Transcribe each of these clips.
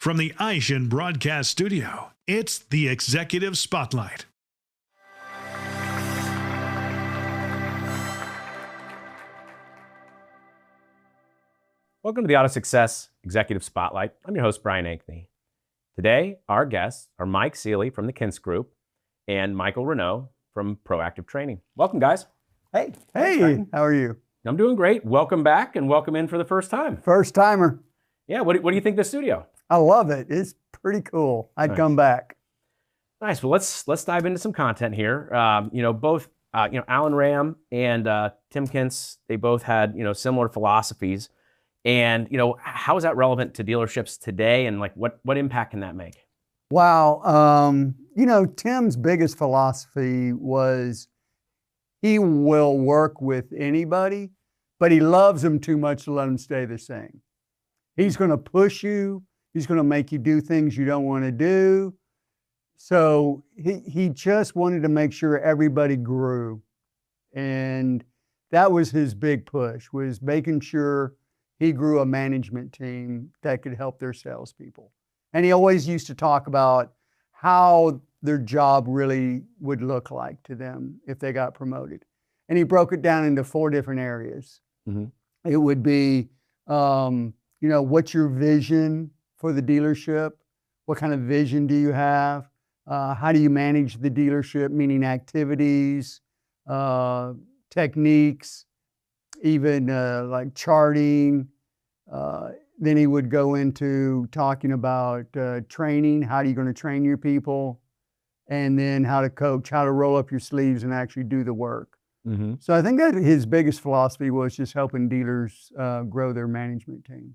From the Aishin Broadcast Studio, it's the Executive Spotlight. Welcome to the AutoSuccess Executive Spotlight. I'm your host, Brian Ankney. Today, our guests are Mike Sealey from the Kintz Group and Michael Renaud from Proactive Training. Welcome, guys. Hey, how are you? I'm doing great. Welcome back and welcome in for the first time. First timer. Yeah, what do you think of the studio? I love it. It's pretty cool. I'd come back. Nice. Well, let's dive into some content here. Both Alan Ram and Tim Kintz, they both had similar philosophies. And how is that relevant to dealerships today, and like what impact can that make? Wow. Tim's biggest philosophy was he will work with anybody, but he loves them too much to let them stay the same. He's going to push you. He's going to make you do things you don't want to do. So he just wanted to make sure everybody grew. And that was his big push, was making sure he grew a management team that could help their salespeople. And he always used to talk about how their job really would look like to them if they got promoted. And he broke it down into 4 different areas. Mm-hmm. It would be, what's your vision for the dealership? What kind of vision do you have? How do you manage the dealership, meaning activities, techniques, even like charting. Then he would go into talking about training. How are you going to train your people? And then how to coach, how to roll up your sleeves and actually do the work. Mm-hmm. So I think that his biggest philosophy was just helping dealers grow their management team.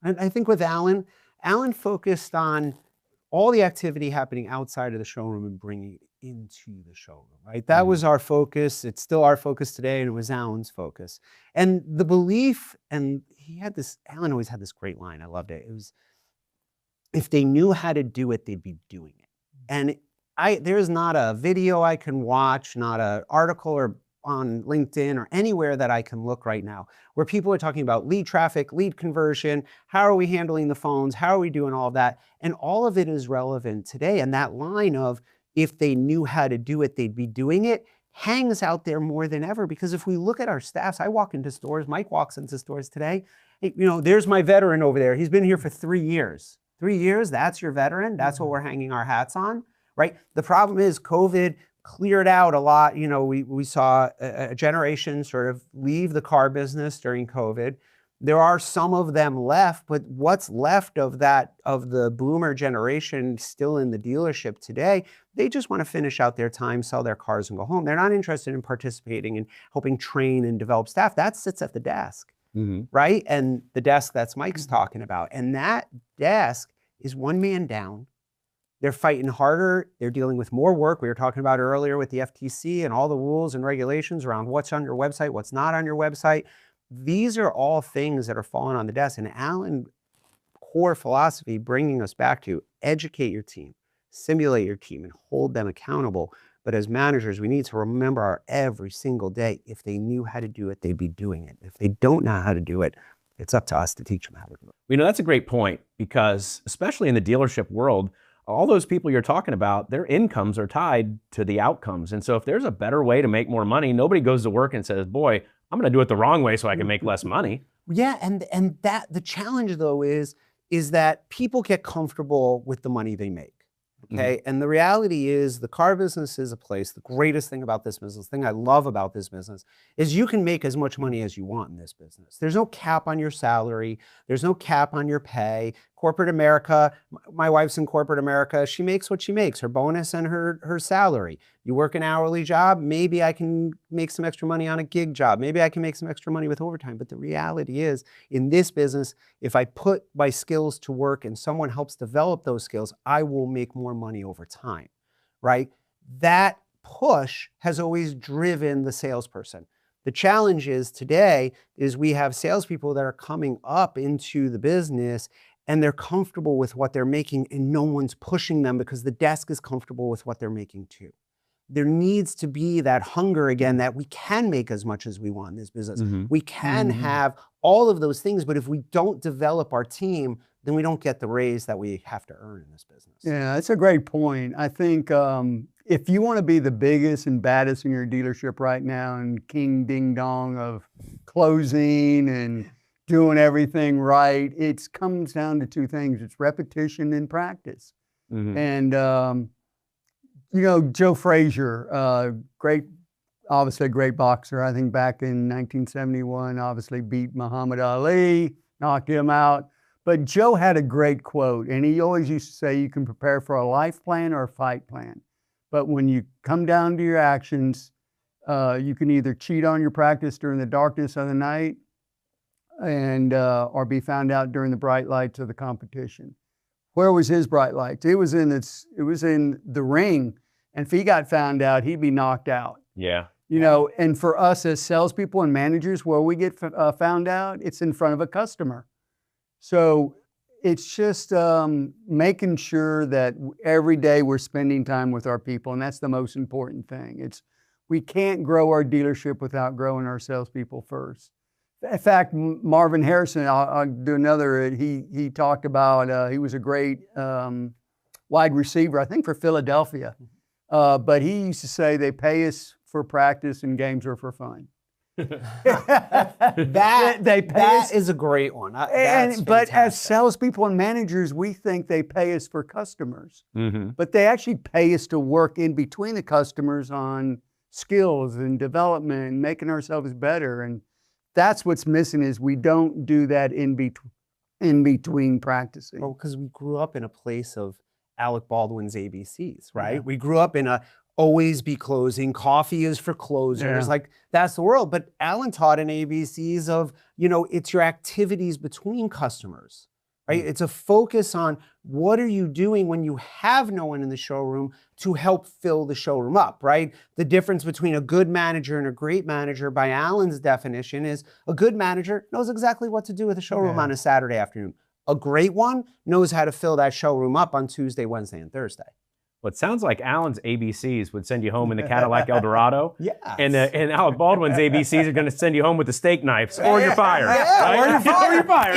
And I think with Alan focused on all the activity happening outside of the showroom and bringing it into the showroom, right? That was our focus. It's still our focus today, and it was Alan's focus. And the belief, and Alan always had this great line, I loved it. It was, if they knew how to do it, they'd be doing it. And there's not a video I can watch, not an article or on LinkedIn or anywhere that I can look right now where people are talking about lead traffic, lead conversion, how are we handling the phones, how are we doing all of that? And all of it is relevant today. And that line of, if they knew how to do it, they'd be doing it, hangs out there more than ever. Because if we look at our staffs, I walk into stores, Mike walks into stores today, there's my veteran over there. He's been here for 3 years. 3 years, that's your veteran. That's what we're hanging our hats on, right? The problem is COVID cleared out a lot. We saw a generation sort of leave the car business during COVID. There are some of them left, but what's left of the boomer generation still in the dealership today, they just want to finish out their time, sell their cars and go home. They're not interested in participating and helping train and develop staff. That sits at the desk, right? And the desk that's Mike's talking about. And that desk is one man down. They're fighting harder. They're dealing with more work. We were talking about earlier with the FTC and all the rules and regulations around what's on your website, what's not on your website. These are all things that are falling on the desk. And Alan's core philosophy, bringing us back to educate your team, simulate your team, and hold them accountable. But as managers, we need to remember every single day, if they knew how to do it, they'd be doing it. If they don't know how to do it, it's up to us to teach them how to do it. That's a great point, because especially in the dealership world, all those people you're talking about, their incomes are tied to the outcomes. And so if there's a better way to make more money, nobody goes to work and says, boy, I'm going to do it the wrong way so I can make less money. Yeah, and that the challenge though is that people get comfortable with the money they make. Okay, and the reality is the car business is a place, the greatest thing about this business, the thing I love about this business is you can make as much money as you want in this business. There's no cap on your salary. There's no cap on your pay. Corporate America, my wife's in corporate America, she makes what she makes, her bonus and her salary. You work an hourly job, maybe I can make some extra money on a gig job. Maybe I can make some extra money with overtime. But the reality is, in this business, if I put my skills to work and someone helps develop those skills, I will make more money over time, right? That push has always driven the salesperson. The challenge is today is we have salespeople that are coming up into the business and they're comfortable with what they're making and no one's pushing them because the desk is comfortable with what they're making too. There needs to be that hunger again that we can make as much as we want in this business. We can have all of those things, but if we don't develop our team, then we don't get the raise that we have to earn in this business. Yeah, that's a great point. I think if you want to be the biggest and baddest in your dealership right now and king ding dong of closing and doing everything right, it comes down to two things. It's repetition and practice. And, you know, Joe Frazier, obviously a great boxer. I think back in 1971, obviously beat Muhammad Ali, knocked him out. But Joe had a great quote, and he always used to say, you can prepare for a life plan or a fight plan. But when you come down to your actions, you can either cheat on your practice during the darkness of the night and or be found out during the bright lights of the competition. Where was his bright lights? It was in the ring, and if he got found out, he'd be knocked out. Yeah. You know, and for us as salespeople and managers, where we get found out, it's in front of a customer. So it's just making sure that every day we're spending time with our people, and that's the most important thing. We can't grow our dealership without growing our salespeople first. In fact, Marvin Harrison, I'll do another, he talked about, he was a great wide receiver, I think for Philadelphia. But he used to say they pay us for practice and games are for fun. That is a great one. But as salespeople and managers, we think they pay us for customers. But they actually pay us to work in between the customers on skills and development and making ourselves better. And that's what's missing is we don't do that in between practicing. Well, because we grew up in a place of Alec Baldwin's ABCs, right? Yeah. We grew up in a always be closing, coffee is for closers, like that's the world. But Alan taught in ABCs of, you know, it's your activities between customers, right? It's a focus on what are you doing when you have no one in the showroom to help fill the showroom up, right? The difference between a good manager and a great manager by Alan's definition is a good manager knows exactly what to do with a showroom on a Saturday afternoon. A great one knows how to fill that showroom up on Tuesday, Wednesday, and Thursday. Well, it sounds like Alan's ABCs would send you home in the Cadillac Eldorado. Yes. And Alec Baldwin's ABCs are going to send you home with the steak knives, or you're fired. Or you're fired.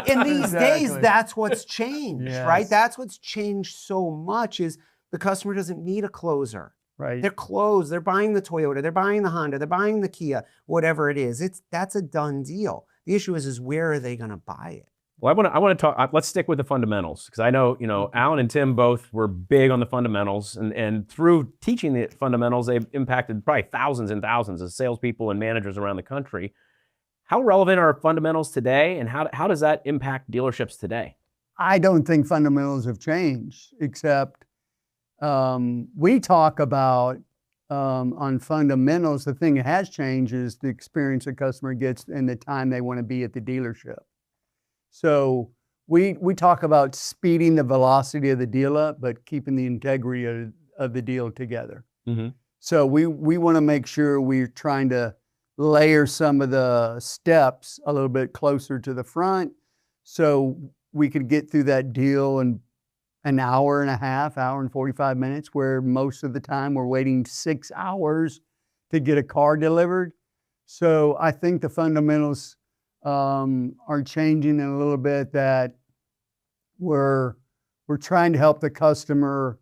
In these Exactly. days, that's what's changed, right? That's what's changed so much is the customer doesn't need a closer. Right. They're closed. They're buying the Toyota. They're buying the Honda. They're buying the Kia, whatever it is. That's a done deal. The issue is where are they going to buy it? Well, I want to talk. Let's stick with the fundamentals because I know Alan and Tim both were big on the fundamentals, and through teaching the fundamentals, they've impacted probably thousands and thousands of salespeople and managers around the country. How relevant are fundamentals today, and how does that impact dealerships today? I don't think fundamentals have changed, except we talk about on fundamentals. The thing that has changed is the experience the customer gets and the time they want to be at the dealership. So we talk about speeding the velocity of the deal up, but keeping the integrity of the deal together. So we want to make sure we're trying to layer some of the steps a little bit closer to the front so we could get through that deal in an hour and a half, hour and 45 minutes, where most of the time we're waiting 6 hours to get a car delivered. So I think the fundamentals are changing in a little bit, that we're trying to help the customer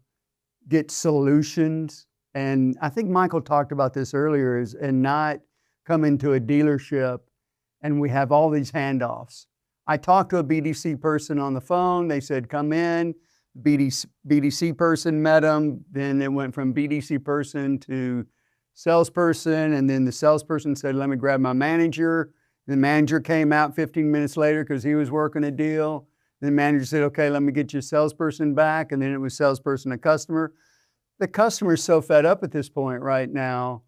get solutions. And I think Michael talked about this earlier, and not come into a dealership and we have all these handoffs. I talked to a BDC person on the phone. They said, come in. BDC person met them. Then it went from BDC person to salesperson. And then the salesperson said, let me grab my manager. The manager came out 15 minutes later because he was working a deal. The manager said, okay, let me get your salesperson back. And then it was salesperson to customer. The customer's so fed up at this point right now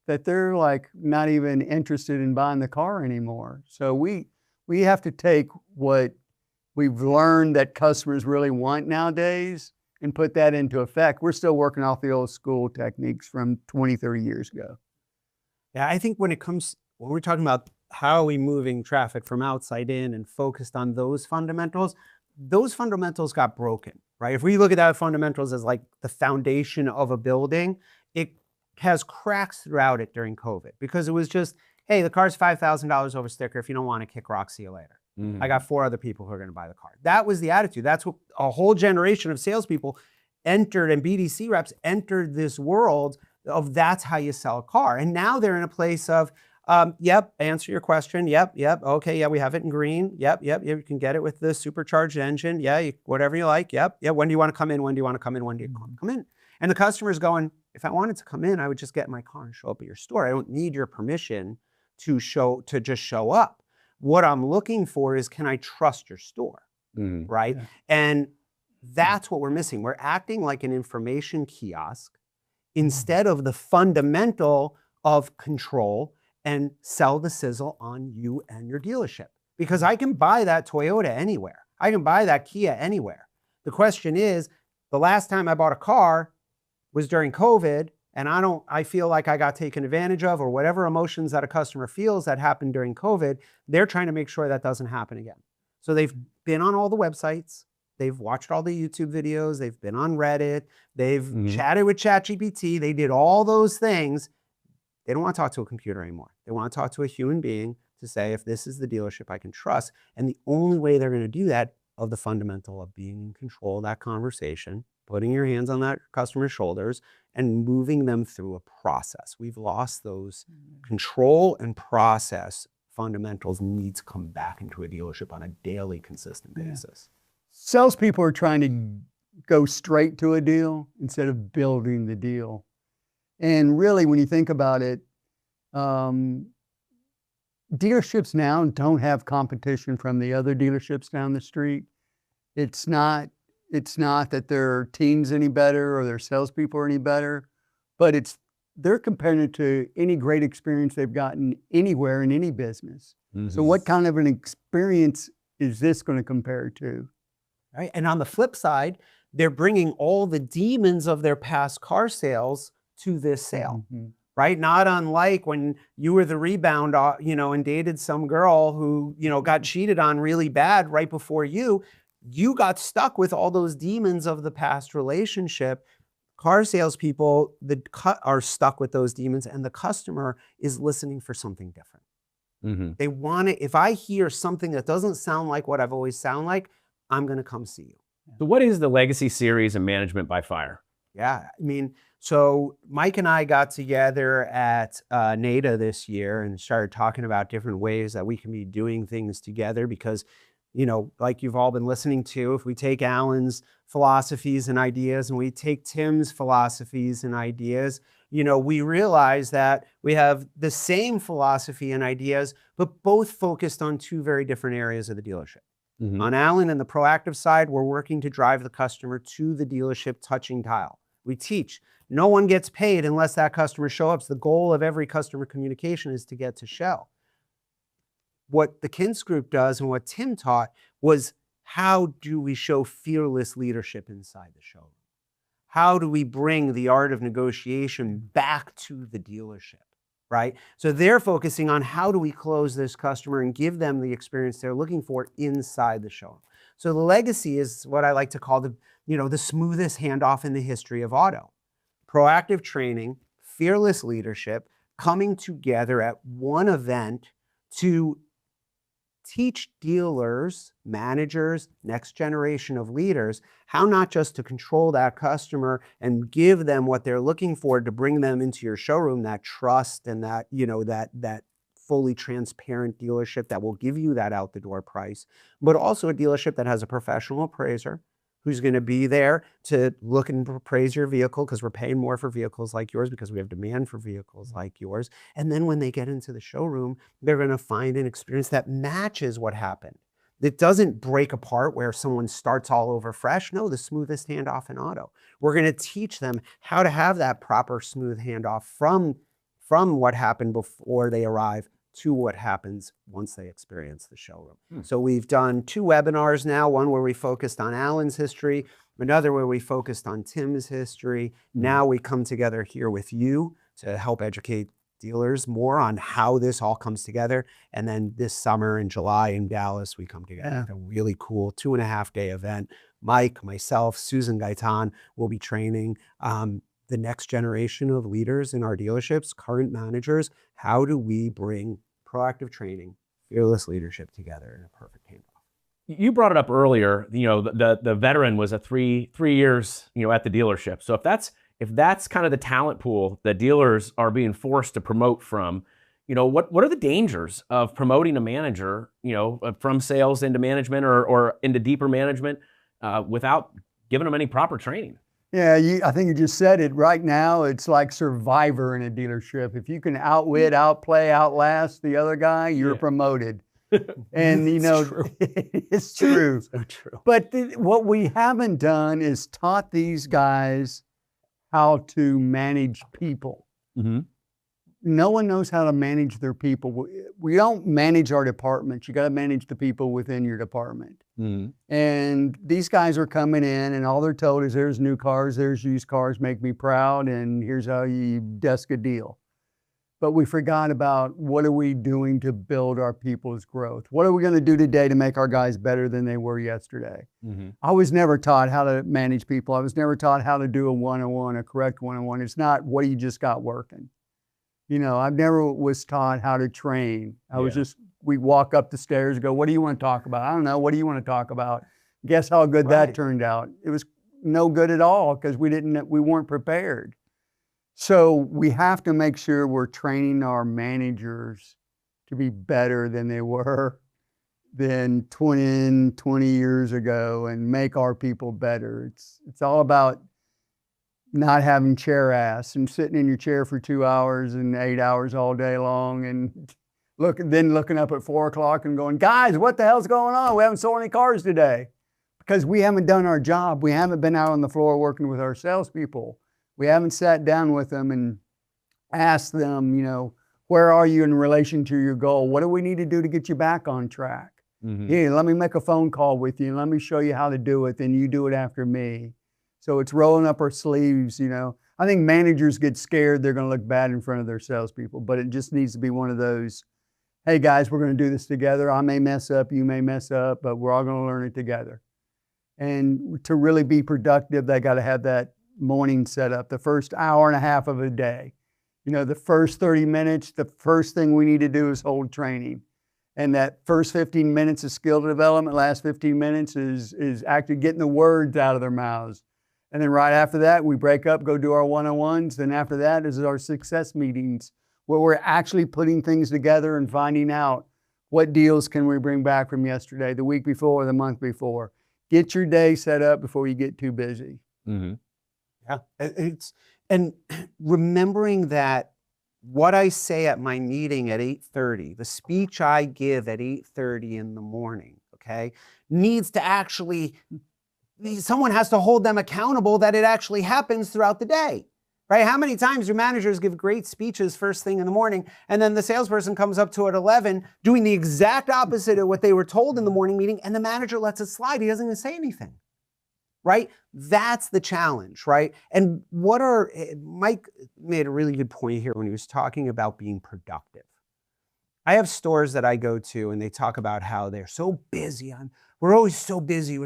that they're like not even interested in buying the car anymore. So we have to take what we've learned that customers really want nowadays and put that into effect. We're still working off the old school techniques from 20, 30 years ago. Yeah, I think when we're talking about how are we moving traffic from outside in and focused on those fundamentals got broken, right? If we look at that fundamentals as like the foundation of a building, it has cracks throughout it during COVID because it was just, hey, the car's $5,000 over sticker. If you don't want to kick rocks, see you later, I got 4 other people who are going to buy the car. That was the attitude. That's what a whole generation of salespeople entered, and BDC reps entered this world of that's how you sell a car. And now they're in a place of, yep, answer your question. Yep, okay, yeah, we have it in green. Yep, you can get it with the supercharged engine. Yeah, whatever you like. Yep, when do you want to come in? When do you want to come in? When do you come in? And the customer's going, if I wanted to come in, I would just get in my car and show up at your store. I don't need your permission to just show up. What I'm looking for is, can I trust your store, right? Yeah. And that's what we're missing. We're acting like an information kiosk instead of the fundamental of control and sell the sizzle on you and your dealership. Because I can buy that Toyota anywhere. I can buy that Kia anywhere. The question is, the last time I bought a car was during COVID, and I feel like I got taken advantage of, or whatever emotions that a customer feels that happened during COVID, they're trying to make sure that doesn't happen again. So they've been on all the websites, they've watched all the YouTube videos, they've been on Reddit, they've chatted with ChatGPT, they did all those things. They don't want to talk to a computer anymore. They want to talk to a human being to say, if this is the dealership I can trust. And the only way they're going to do that, of the fundamental of being in control of that conversation, putting your hands on that customer's shoulders and moving them through a process. We've lost those control and process fundamentals need to come back into a dealership on a daily, consistent basis. Salespeople are trying to go straight to a deal instead of building the deal. And really, when you think about it, dealerships now don't have competition from the other dealerships down the street. It's not that their teams any better or their salespeople are any better, but they're comparing it to any great experience they've gotten anywhere in any business. So what kind of an experience is this going to compare to? Right. And on the flip side, they're bringing all the demons of their past car sales to this sale. Right? Not unlike when you were the rebound, and dated some girl who, got cheated on really bad right before you got stuck with all those demons of the past relationship. Car salespeople are stuck with those demons, and the customer is listening for something different. They want it. If I hear something that doesn't sound like what I've always sound like, I'm going to come see you. So what is the Legacy Series and Management by Fire? Yeah, so Mike and I got together at NADA this year and started talking about different ways that we can be doing things together because, like you've all been listening to, if we take Alan's philosophies and ideas and we take Tim's philosophies and ideas, we realize that we have the same philosophy and ideas, but both focused on 2 very different areas of the dealership. On Alan and the proactive side, we're working to drive the customer to the dealership touching tile. We teach. No one gets paid unless that customer shows up. The goal of every customer communication is to get to show. What the Kintz group does and what Tim taught was, how do we show fearless leadership inside the showroom? How do we bring the art of negotiation back to the dealership, right? So they're focusing on how do we close this customer and give them the experience they're looking for inside the showroom. So the legacy is what I like to call the smoothest handoff in the history of auto. Proactive training, fearless leadership, coming together at one event to teach dealers, managers, next generation of leaders, how not just to control that customer and give them what they're looking for to bring them into your showroom, that trust and that, that fully transparent dealership that will give you that out the door price, but also a dealership that has a professional appraiser who's going to be there to look and appraise your vehicle because we're paying more for vehicles like yours because we have demand for vehicles like yours. And then when they get into the showroom, they're going to find an experience that matches what happened. It doesn't break apart where someone starts all over fresh. No, the smoothest handoff in auto. We're going to teach them how to have that proper smooth handoff from what happened before they arrive to what happens once they experience the showroom. So we've done 2 webinars now, one where we focused on Alan's history, another where we focused on Tim's history. Now we come together here with you to help educate dealers more on how this all comes together. And then this summer in July in Dallas, we come together at a really cool 2.5-day event. Mike, myself, Susan Gaitan will be training the next generation of leaders in our dealerships, current managers. How do we bring proactive training, fearless leadership together in a perfect handoff. You brought it up earlier. The veteran was a three years at the dealership. So if that's kind of the talent pool that dealers are being forced to promote from, what are the dangers of promoting a manager, from sales into management or into deeper management without giving them any proper training? Yeah, I think you just said it. Right now, it's like Survivor in a dealership. If you can outwit, outplay, outlast the other guy, you're promoted. And It's true. it's true. So true. But what we haven't done is taught these guys how to manage people. Mm-hmm. No one knows how to manage their people. We don't manage our departments. You got to manage the people within your department. Mm-hmm. And these guys are coming in, and all they're told is there's new cars, there's used cars, make me proud, and here's how you desk a deal. But we forgot about what are we doing to build our people's growth? What are we going to do today to make our guys better than they were yesterday? Mm-hmm. I was never taught how to manage people. I was never taught how to do a one-on-one, a correct one-on-one. It's not what you just got working. I never was taught how to train. I was just, we walk up the stairs and go, what do you want to talk about? I don't know. What do you want to talk about? Guess how good that turned out? It was no good at all because we weren't prepared. So we have to make sure we're training our managers to be better than they were than 20 years ago and make our people better. It's all about not having chair ass and sitting in your chair for 2 hours and 8 hours all day long and looking up at 4 o'clock and going, guys, what the hell's going on? We haven't sold any cars today because we haven't done our job. We haven't been out on the floor working with our salespeople. We haven't sat down with them and asked them, where are you in relation to your goal? What do we need to do to get you back on track? Mm-hmm. Here, let me make a phone call with you and let me show you how to do it, then you do it after me. So it's rolling up our sleeves, I think managers get scared they're going to look bad in front of their salespeople, but it just needs to be one of those, hey guys, we're going to do this together. I may mess up, you may mess up, but we're all going to learn it together. And to really be productive, they got to have that morning setup, the first hour and a half of a day. The first 30 minutes, the first thing we need to do is hold training. And that first 15 minutes is skill development, last 15 minutes is actually getting the words out of their mouths. And then right after that, we break up, go do our one-on-ones. Then after that is our success meetings where we're actually putting things together and finding out what deals can we bring back from yesterday, the week before, the month before. Get your day set up before you get too busy. Mm-hmm. Yeah, and remembering that what I say at my meeting at 8:30, the speech I give at 8:30 in the morning, okay, needs to actually, someone has to hold them accountable that it actually happens throughout the day, right? How many times do managers give great speeches first thing in the morning and then the salesperson comes up to at 11 doing the exact opposite of what they were told in the morning meeting and the manager lets it slide. He doesn't even say anything. Right? That's the challenge, right? And Mike made a really good point here when he was talking about being productive. I have stores that I go to and they talk about how they're so busy. We're always so busy,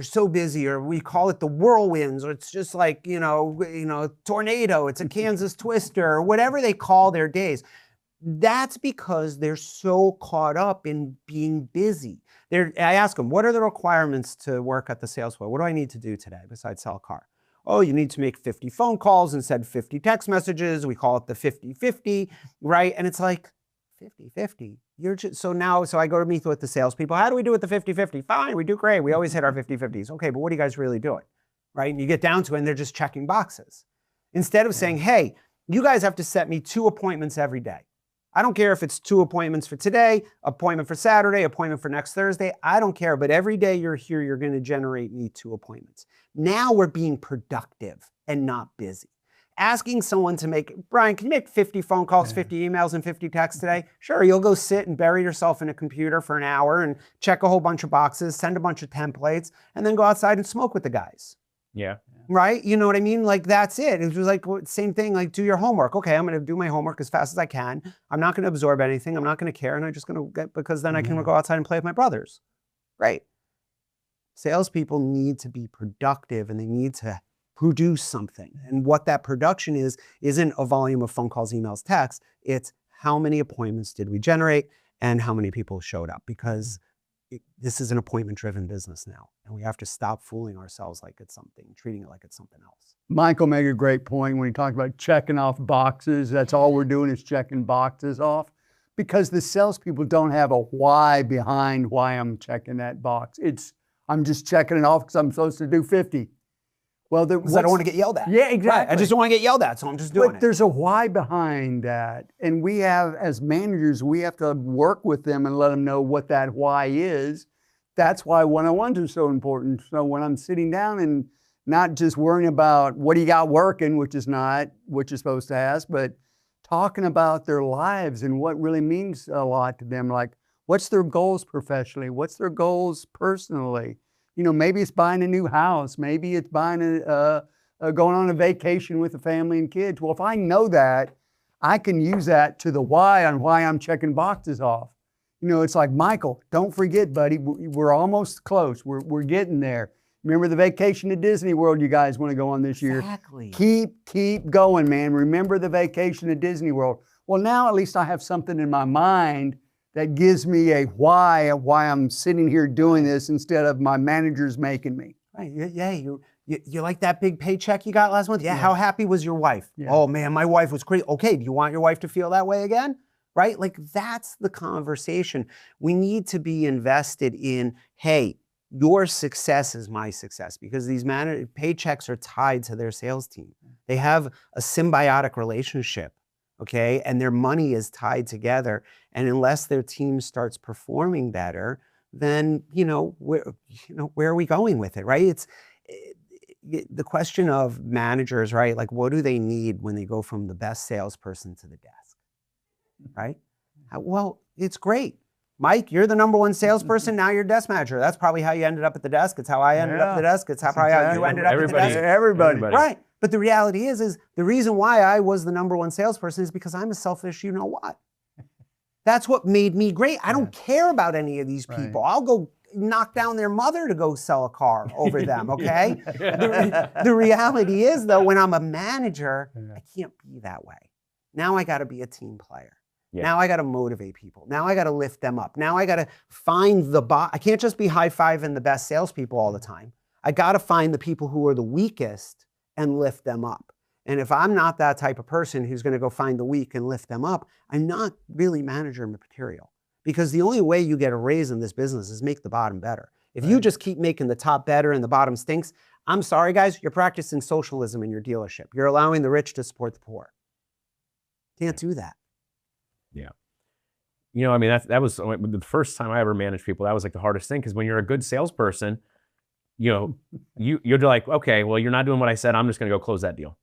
or we call it the whirlwinds, or it's just like, tornado, it's a Kansas twister, or whatever they call their days. That's because they're so caught up in being busy. I ask them, what are the requirements to work at the sales floor? What do I need to do today besides sell a car? Oh, you need to make 50 phone calls and send 50 text messages. We call it the 50-50, right? And it's like, 50-50. So I go to meet with the salespeople. How do we do with the 50-50? Fine, we do great. We always hit our 50-50s. Okay, but what are you guys really doing, right? And you get down to it and they're just checking boxes. Instead of saying, hey, you guys have to set me 2 appointments every day. I don't care if it's 2 appointments for today, appointment for Saturday, appointment for next Thursday. I don't care, but every day you're here, you're going to generate me 2 appointments. Now we're being productive and not busy. Asking someone to make, Brian, can you make 50 phone calls, 50 emails, and 50 texts today? Sure, you'll go sit and bury yourself in a computer for an hour and check a whole bunch of boxes, send a bunch of templates, and then go outside and smoke with the guys. Yeah. Right? You know what I mean? Like, that's it. It was like, same thing, like, do your homework. Okay, I'm going to do my homework as fast as I can. I'm not going to absorb anything. I'm not going to care. And I'm just going to get, because then I can go outside and play with my brothers. Right? Salespeople need to be productive and they need to produce something. And what that production isn't a volume of phone calls, emails, texts. It's how many appointments did we generate? and how many people showed up, because this is an appointment-driven business now, and we have to stop fooling ourselves like it's something, treating it like it's something else. Michael made a great point when he talked about checking off boxes. That's all we're doing is checking boxes off, because the salespeople don't have a why behind why I'm checking that box. I'm just checking it off because I'm supposed to do 50. Well, because I don't want to get yelled at. Yeah, exactly. Right. I just don't want to get yelled at, so I'm just doing it. But there's a why behind that. And we have, as managers, we have to work with them and let them know what that why is. That's why one-on-ones are so important. So when I'm sitting down and not just worrying about what do you got working, which is not what you're supposed to ask, but talking about their lives and what really means a lot to them. Like, what's their goals professionally? What's their goals personally? You know, maybe it's buying a new house. Maybe it's buying going on a vacation with the family and kids. Well, if I know that, I can use that to the why on why I'm checking boxes off. You know, it's like, Michael, don't forget, buddy, we're almost close. We're getting there. Remember the vacation to Disney World you guys want to go on this year? Exactly. Keep going, man. Remember the vacation to Disney World. Well, now at least I have something in my mind that gives me a why I'm sitting here doing this instead of my managers making me. Right. Yeah. You like that big paycheck you got last month? Yeah. How happy was your wife? Yeah. Oh man, my wife was crazy. Okay. Do you want your wife to feel that way again? Right? Like, that's the conversation. We need to be invested in, hey, your success is my success, because these paychecks are tied to their sales team. They have a symbiotic relationship. Okay, and their money is tied together, and unless their team starts performing better, then where are we going with it, right? The question of managers, right? Like, what do they need when they go from the best salesperson to the desk, right? Well, it's great. Mike, you're the #1 salesperson. Now you're desk manager. That's probably how you ended up at the desk. It's how I ended up at the desk. It's probably how you ended up at the desk. Everybody. Right. But the reality is the reason why I was the #1 salesperson is because I'm a selfish, you know what? That's what made me great. I don't care about any of these people. I'll go knock down their mother to go sell a car over them, okay? The reality is, though, when I'm a manager, I can't be that way. Now I got to be a team player. Yeah. Now I got to motivate people. Now I got to lift them up. Now I got to find I can't just be high-fiving the best salespeople all the time. I got to find the people who are the weakest and lift them up. And if I'm not that type of person who's going to go find the weak and lift them up, I'm not really manager material. Because the only way you get a raise in this business is make the bottom better. If you just keep making the top better and the bottom stinks, I'm sorry, guys, you're practicing socialism in your dealership. You're allowing the rich to support the poor. Can't do that. Yeah. You know, I mean, that was the first time I ever managed people. That was like the hardest thing, because when you're a good salesperson, you're like, okay, well, you're not doing what I said. I'm just going to go close that deal.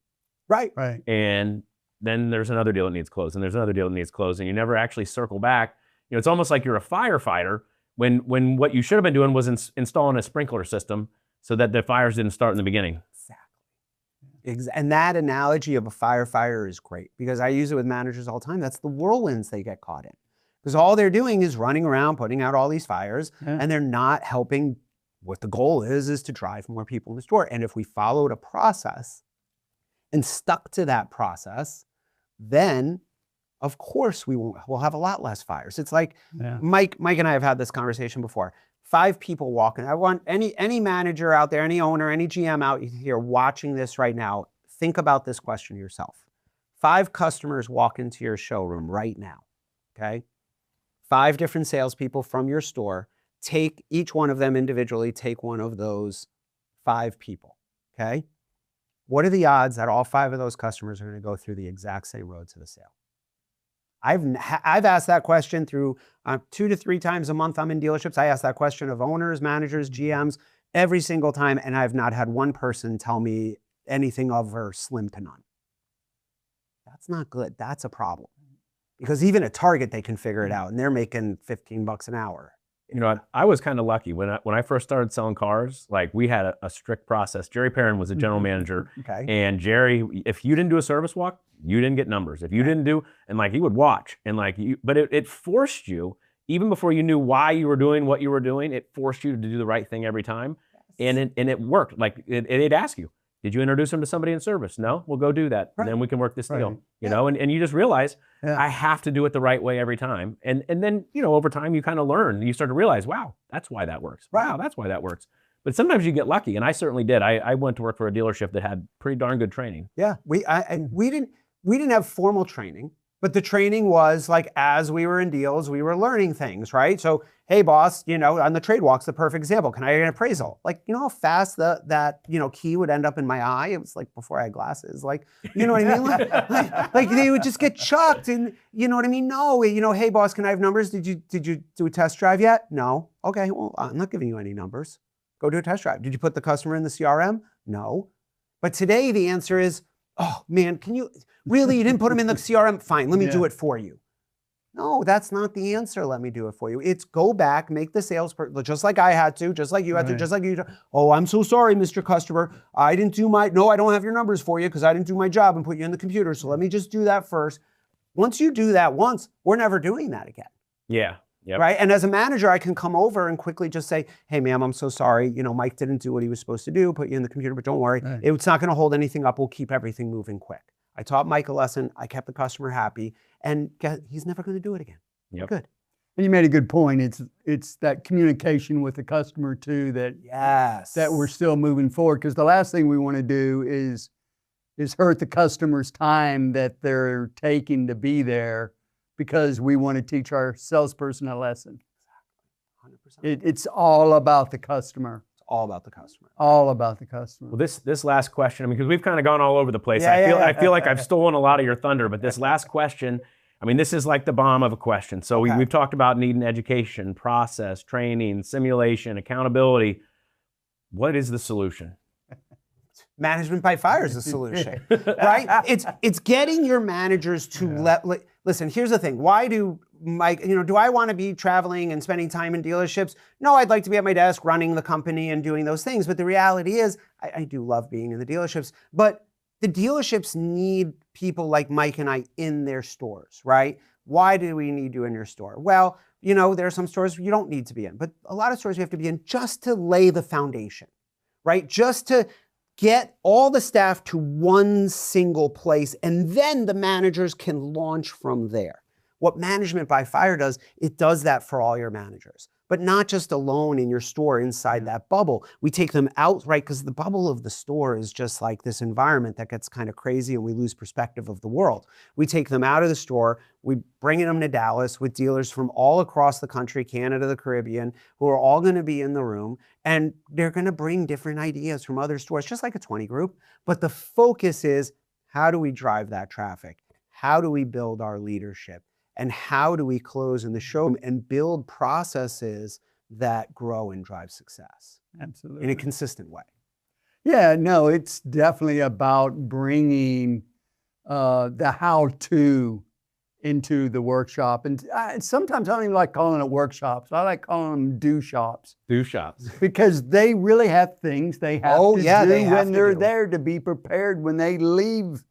Right. And then there's another deal that needs closed, and there's another deal that needs closed, and you never actually circle back. You know, it's almost like you're a firefighter when what you should have been doing was installing a sprinkler system so that the fires didn't start in the beginning. Exactly. And that analogy of a firefighter is great, because I use it with managers all the time. That's the whirlwinds they get caught in. Because all they're doing is running around, putting out all these fires, and they're not helping. What the goal is to drive more people in the store. And if we followed a process and stuck to that process, then of course we'll have a lot less fires. It's like Mike and I have had this conversation before. 5 people walking. I want any manager out there, any owner, any GM out here watching this right now, think about this question yourself. 5 customers walk into your showroom right now, okay? 5 different salespeople from your store. Take each one of them individually, take one of those 5 people, okay? What are the odds that all 5 of those customers are going to go through the exact same road to the sale? I've asked that question through 2 to 3 times a month I'm in dealerships. I ask that question of owners, managers, GMs every single time, and I've not had one person tell me anything of or slim to none. That's not good. That's a problem. Because even at Target, they can figure it out, and they're making $15 an hour. You know, I was kind of lucky when I first started selling cars. Like, we had a strict process. Jerry Perrin was the general manager, and Jerry, if you didn't do a service walk, you didn't get numbers. If you didn't do, and like he would watch, and like but it forced you, even before you knew why you were doing what you were doing, it forced you to do the right thing every time, and it worked. Like it'd ask you, Did you introduce them to somebody in service? No? We'll go do that. And then we can work this deal. Right. You know, and you just realize Yeah. I have to do it the right way every time. And then, you know, over time you kind of learn. You start to realize, wow, that's why that works. Wow, that's why that works. But sometimes you get lucky, and I certainly did. I went to work for a dealership that had pretty darn good training. Yeah, we didn't have formal training, but the training was like as we were in deals, we were learning things, right? So, hey boss, you know, on the trade walk's the perfect example. Can I get an appraisal? Like, you know how fast that you know key would end up in my eye? It was like before I had glasses. Like, you know what I mean? Like they would just get chucked, and you know what I mean? No, you know, hey boss, can I have numbers? Did you do a test drive yet? No. Okay, well I'm not giving you any numbers. Go do a test drive. Did you put the customer in the CRM? No. But today the answer is, oh man, can you, really, you didn't put them in the CRM? Fine, let me do it for you. No, that's not the answer, let me do it for you. It's go back, make the salesperson, just like I had to, just like you had to, just like you, oh, I'm so sorry, Mr. Customer. I didn't do no, I don't have your numbers for you because I didn't do my job and put you in the computer. So let me just do that first. Once you do that once, we're never doing that again. Yeah. Yep. Right? And as a manager, I can come over and quickly just say, hey, ma'am, I'm so sorry. You know, Mike didn't do what he was supposed to do, put you in the computer, but don't worry. Right. It's not going to hold anything up. We'll keep everything moving quick. I taught Mike a lesson. I kept the customer happy. And he's never going to do it again. Yep. Good. And you made a good point. It's that communication with the customer too that we're still moving forward, because the last thing we want to do is hurt the customer's time that they're taking to be there, because we want to teach our salesperson a lesson. 100%. It's all about the customer. It's all about the customer. All about the customer. Well, this last question, I mean, because we've kind of gone all over the place. Yeah, I feel like I've stolen a lot of your thunder, but this last question, I mean, this is like the bomb of a question. So we've talked about needing education, process, training, simulation, accountability. What is the solution? Management by fire is the solution, right? It's getting your managers to listen, here's the thing. Why do I want to be traveling and spending time in dealerships? No, I'd like to be at my desk running the company and doing those things. But the reality is, I do love being in the dealerships, but the dealerships need people like Mike and I in their stores, right? Why do we need you in your store? Well, you know, there are some stores you don't need to be in, but a lot of stores you have to be in just to lay the foundation, right? Just to get all the staff to one single place, and then the managers can launch from there. What Management by Fire does, it does that for all your managers, but not just alone in your store inside that bubble. We take them out, right? Because the bubble of the store is just like this environment that gets kind of crazy and we lose perspective of the world. We take them out of the store, we bring them to Dallas with dealers from all across the country, Canada, the Caribbean, who are all going to be in the room, and they're going to bring different ideas from other stores, just like a 20 group. But the focus is, how do we drive that traffic? How do we build our leadership? And how do we close in the showroom and build processes that grow and drive success? Absolutely. In a consistent way. Yeah, no, it's definitely about bringing the how-to into the workshop. And sometimes I don't even like calling it workshops. I like calling them do shops. Do shops. Because they really have things they have to do when they're there to be prepared when they leave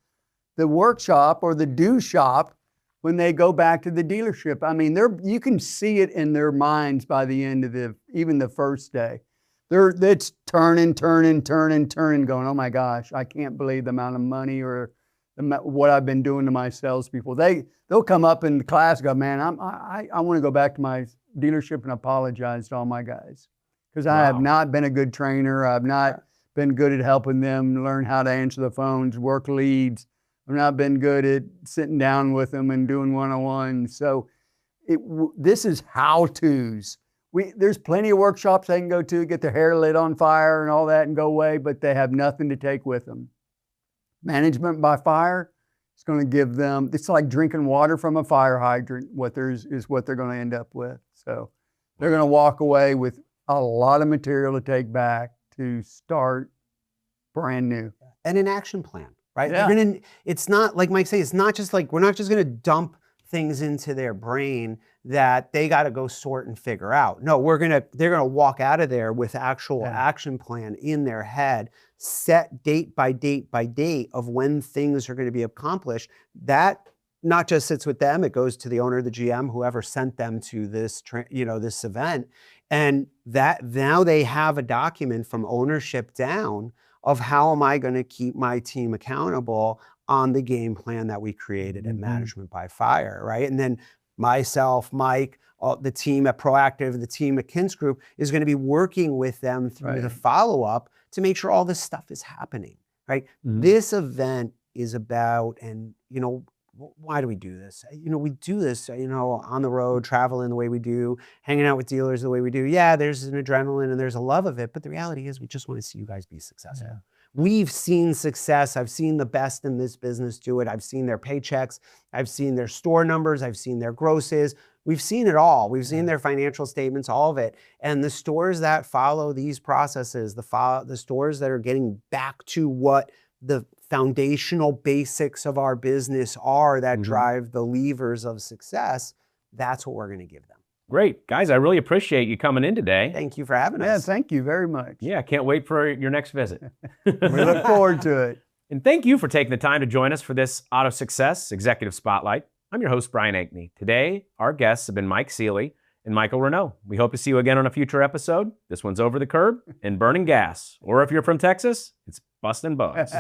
the workshop or the do shop. When they go back to the dealership, I mean, you can see it in their minds by the end of even the first day. It's turning, going, oh my gosh, I can't believe the amount of money or what I've been doing to my salespeople. They'll come up in class and go, man, I want to go back to my dealership and apologize to all my guys, because I have not been a good trainer. I've not been good at helping them learn how to answer the phones, work leads. I've not been good at sitting down with them and doing one-on-ones. So this is how-tos. There's plenty of workshops they can go to, get their hair lit on fire and all that and go away, but they have nothing to take with them. Management by Fire is going to give them, it's like drinking water from a fire hydrant, is what they're going to end up with. So they're going to walk away with a lot of material to take back to start brand new. And an action plan. Right? Yeah. It's not, like Mike said, it's not just like, we're not just gonna dump things into their brain that they gotta go sort and figure out. No, they're gonna walk out of there with actual action plan in their head, set date by date by date of when things are gonna be accomplished. That not just sits with them, it goes to the owner, the GM, whoever sent them to this, this event. And that now they have a document from ownership down of how am I going to keep my team accountable on the game plan that we created at Management by Fire, right? And then myself, Mike, the team at Proactive, the team at Kintz Group is going to be working with them through the follow-up to make sure all this stuff is happening, right? This event is about, and you know, why do we do this? You know, we do this, you know, on the road, traveling the way we do, hanging out with dealers the way we do. Yeah, there's an adrenaline and there's a love of it, but the reality is we just want to see you guys be successful. Yeah. We've seen success. I've seen the best in this business do it. I've seen their paychecks. I've seen their store numbers. I've seen their grosses. We've seen it all. We've seen their financial statements, all of it. And the stores that follow these processes, the stores that are getting back to what the foundational basics of our business are that drive the levers of success, that's what we're going to give them. Great. Guys, I really appreciate you coming in today. Thank you for having us. Yeah, thank you very much. Yeah, can't wait for your next visit. We look forward to it. And thank you for taking the time to join us for this AutoSuccess Executive Spotlight. I'm your host, Brian Ankney. Today, our guests have been Mike Sealey and Michael Renaud. We hope to see you again on a future episode. This one's Over the Curb and Burning Gas. Or if you're from Texas, it's Bustin' Bugs.